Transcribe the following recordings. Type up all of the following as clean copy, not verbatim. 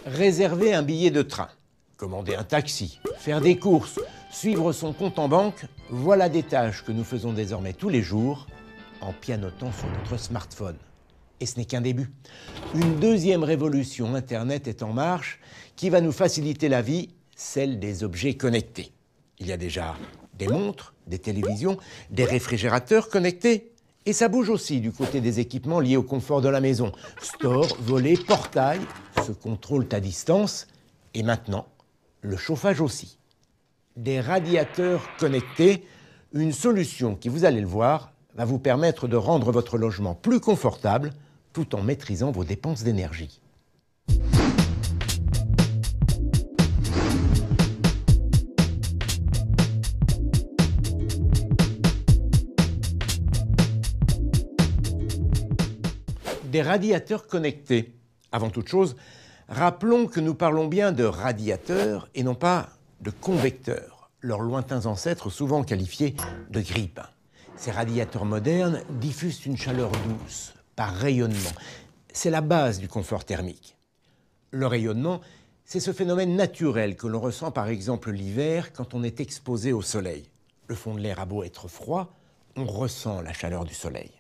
Réserver un billet de train, commander un taxi, faire des courses, suivre son compte en banque, voilà des tâches que nous faisons désormais tous les jours en pianotant sur notre smartphone. Et ce n'est qu'un début. Une deuxième révolution Internet est en marche qui va nous faciliter la vie, celle des objets connectés. Il y a déjà des montres, des télévisions, des réfrigérateurs connectés. Et ça bouge aussi du côté des équipements liés au confort de la maison. Store, volets, portail se contrôlent à distance. Et maintenant, le chauffage aussi. Des radiateurs connectés, une solution qui, vous allez le voir, va vous permettre de rendre votre logement plus confortable tout en maîtrisant vos dépenses d'énergie. Des radiateurs connectés. Avant toute chose, rappelons que nous parlons bien de radiateurs et non pas de convecteurs, leurs lointains ancêtres souvent qualifiés de grippins. Ces radiateurs modernes diffusent une chaleur douce, par rayonnement. C'est la base du confort thermique. Le rayonnement, c'est ce phénomène naturel que l'on ressent par exemple l'hiver quand on est exposé au soleil. Le fond de l'air a beau être froid, on ressent la chaleur du soleil.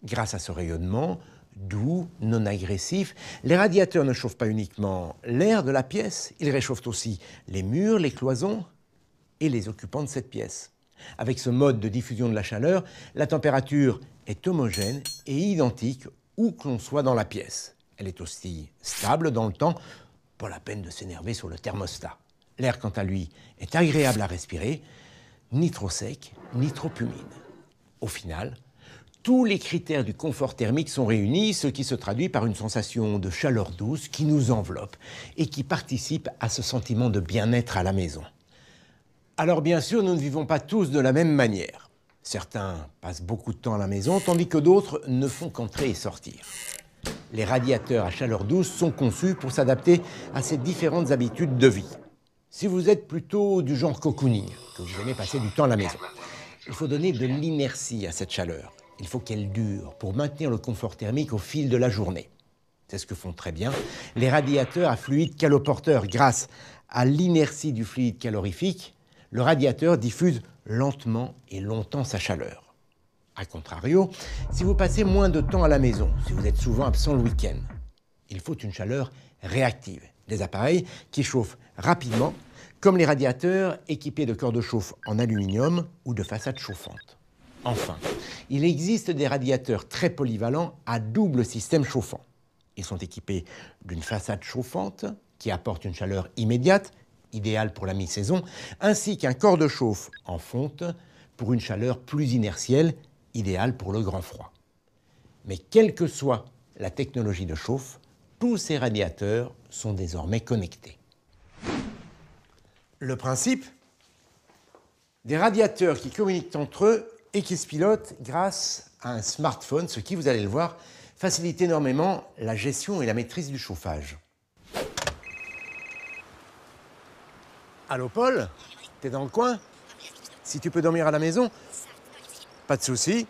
Grâce à ce rayonnement, doux, non agressif, les radiateurs ne chauffent pas uniquement l'air de la pièce, ils réchauffent aussi les murs, les cloisons et les occupants de cette pièce. Avec ce mode de diffusion de la chaleur, la température est homogène et identique où que l'on soit dans la pièce. Elle est aussi stable dans le temps, pas la peine de s'énerver sur le thermostat. L'air, quant à lui, est agréable à respirer, ni trop sec, ni trop humide. Au final, tous les critères du confort thermique sont réunis, ce qui se traduit par une sensation de chaleur douce qui nous enveloppe et qui participe à ce sentiment de bien-être à la maison. Alors bien sûr, nous ne vivons pas tous de la même manière. Certains passent beaucoup de temps à la maison, tandis que d'autres ne font qu'entrer et sortir. Les radiateurs à chaleur douce sont conçus pour s'adapter à ces différentes habitudes de vie. Si vous êtes plutôt du genre cocooning, que vous aimez passer du temps à la maison, il faut donner de l'inertie à cette chaleur. Il faut qu'elle dure pour maintenir le confort thermique au fil de la journée. C'est ce que font très bien les radiateurs à fluide caloporteur. Grâce à l'inertie du fluide calorifique, le radiateur diffuse lentement et longtemps sa chaleur. A contrario, si vous passez moins de temps à la maison, si vous êtes souvent absent le week-end, il faut une chaleur réactive. Des appareils qui chauffent rapidement, comme les radiateurs équipés de corps de chauffe en aluminium ou de façades chauffantes. Enfin, il existe des radiateurs très polyvalents à double système chauffant. Ils sont équipés d'une façade chauffante qui apporte une chaleur immédiate, idéale pour la mi-saison, ainsi qu'un corps de chauffe en fonte pour une chaleur plus inertielle, idéale pour le grand froid. Mais quelle que soit la technologie de chauffe, tous ces radiateurs sont désormais connectés. Le principe, des radiateurs qui communiquent entre eux et qui se pilotent grâce à un smartphone, ce qui, vous allez le voir, facilite énormément la gestion et la maîtrise du chauffage. Allô Paul, t'es dans le coin? Si tu peux dormir à la maison, pas de souci.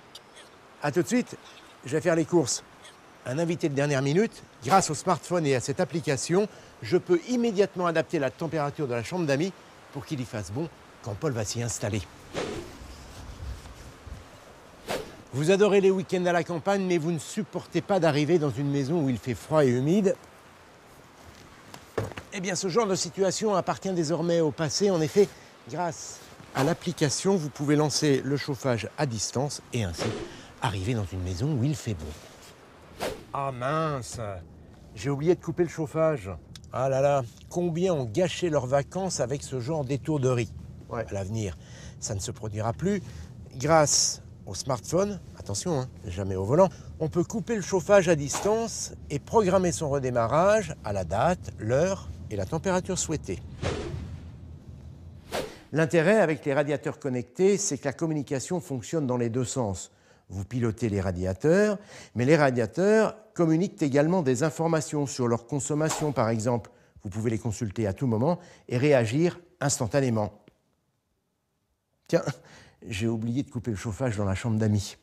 À tout de suite, je vais faire les courses. Un invité de dernière minute, grâce au smartphone et à cette application, je peux immédiatement adapter la température de la chambre d'amis pour qu'il y fasse bon quand Paul va s'y installer. Vous adorez les week-ends à la campagne, mais vous ne supportez pas d'arriver dans une maison où il fait froid et humide. Eh bien, ce genre de situation appartient désormais au passé. En effet, grâce à l'application, vous pouvez lancer le chauffage à distance et ainsi arriver dans une maison où il fait bon. Ah mince, j'ai oublié de couper le chauffage. Ah là là, combien ont gâché leurs vacances avec ce genre d'étourderie. Ouais. À l'avenir, ça ne se produira plus. Grâce au smartphone, attention, jamais au volant, on peut couper le chauffage à distance et programmer son redémarrage à la date, l'heure et la température souhaitée. L'intérêt avec les radiateurs connectés, c'est que la communication fonctionne dans les deux sens. Vous pilotez les radiateurs, mais les radiateurs communiquent également des informations sur leur consommation, par exemple. Vous pouvez les consulter à tout moment et réagir instantanément. Tiens, j'ai oublié de couper le chauffage dans la chambre d'amis.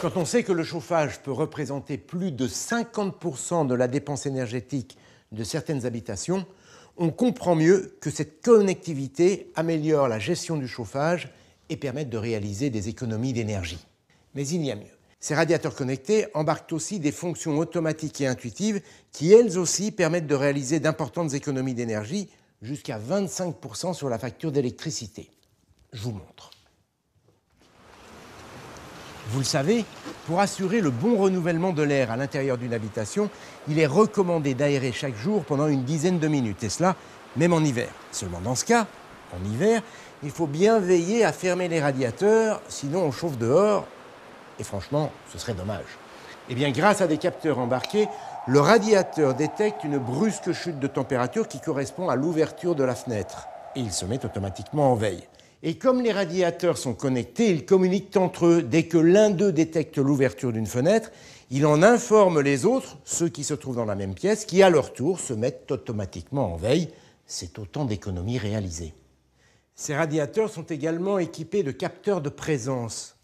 Quand on sait que le chauffage peut représenter plus de 50% de la dépense énergétique de certaines habitations, on comprend mieux que cette connectivité améliore la gestion du chauffage et permet de réaliser des économies d'énergie. Mais il y a mieux. Ces radiateurs connectés embarquent aussi des fonctions automatiques et intuitives qui, elles aussi, permettent de réaliser d'importantes économies d'énergie, jusqu'à 25% sur la facture d'électricité. Je vous montre. Vous le savez, pour assurer le bon renouvellement de l'air à l'intérieur d'une habitation, il est recommandé d'aérer chaque jour pendant une dizaine de minutes, et cela même en hiver. Seulement dans ce cas, en hiver, il faut bien veiller à fermer les radiateurs, sinon on chauffe dehors, et franchement, ce serait dommage. Eh bien, grâce à des capteurs embarqués, le radiateur détecte une brusque chute de température qui correspond à l'ouverture de la fenêtre, et il se met automatiquement en veille. Et comme les radiateurs sont connectés, ils communiquent entre eux. Dès que l'un d'eux détecte l'ouverture d'une fenêtre, il en informe les autres, ceux qui se trouvent dans la même pièce, qui à leur tour se mettent automatiquement en veille. C'est autant d'économies réalisées. Ces radiateurs sont également équipés de capteurs de présence.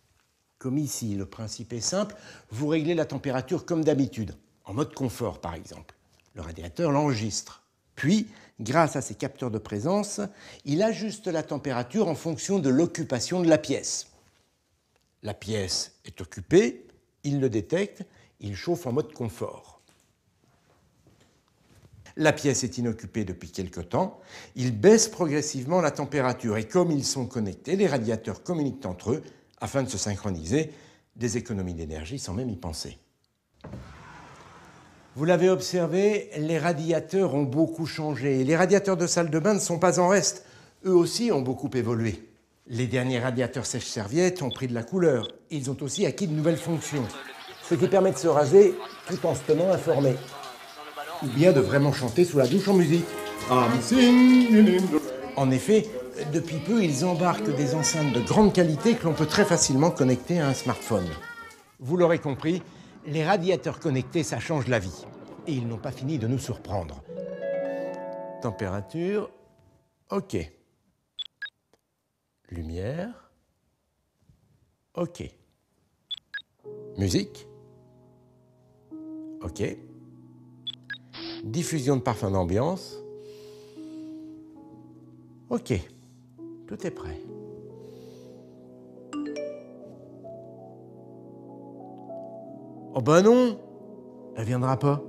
Comme ici, le principe est simple, vous réglez la température comme d'habitude, en mode confort par exemple. Le radiateur l'enregistre. Puis, grâce à ces capteurs de présence, il ajuste la température en fonction de l'occupation de la pièce. La pièce est occupée, il le détecte, il chauffe en mode confort. La pièce est inoccupée depuis quelque temps, il baisse progressivement la température et comme ils sont connectés, les radiateurs communiquent entre eux afin de se synchroniser, des économies d'énergie sans même y penser. Vous l'avez observé, les radiateurs ont beaucoup changé. Les radiateurs de salle de bain ne sont pas en reste. Eux aussi ont beaucoup évolué. Les derniers radiateurs sèche-serviettes ont pris de la couleur. Ils ont aussi acquis de nouvelles fonctions, ce qui permet de se raser tout en se tenant informé. Ou bien de vraiment chanter sous la douche en musique. En effet, depuis peu, ils embarquent des enceintes de grande qualité que l'on peut très facilement connecter à un smartphone. Vous l'aurez compris, les radiateurs connectés, ça change la vie. Et ils n'ont pas fini de nous surprendre. Température, OK. Lumière, OK. Musique, OK. Diffusion de parfums d'ambiance, OK. Tout est prêt. Oh ben non, elle viendra pas.